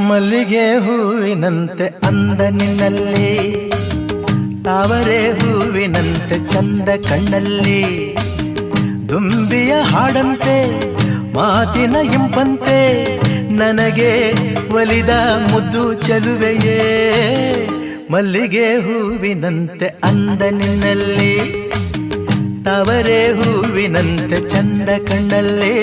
ಮಲ್ಲಿಗೆ ಹೂವಿನಂತೆ ಅಂದ ನಿನ್ನಲ್ಲಿ, ತಾವರೆ ಹೂವಿನಂತೆ ಚಂದ ಕಣ್ಣಲ್ಲಿ, ದುಂಬಿಯ ಹಾಡಂತೆ ಮಾತಿನ ಇಂಪಂತೆ ನನಗೆ ಒಲಿದ ಮುದ್ದು ಚೆಲುವೆಯೇ. ಮಲ್ಲಿಗೆ ಹೂವಿನಂತೆ ಅಂದ ನಿನ್ನಲ್ಲಿ, ತಾವರೆ ಹೂವಿನಂತೆ ಚಂದ ಕಣ್ಣಲ್ಲಿ.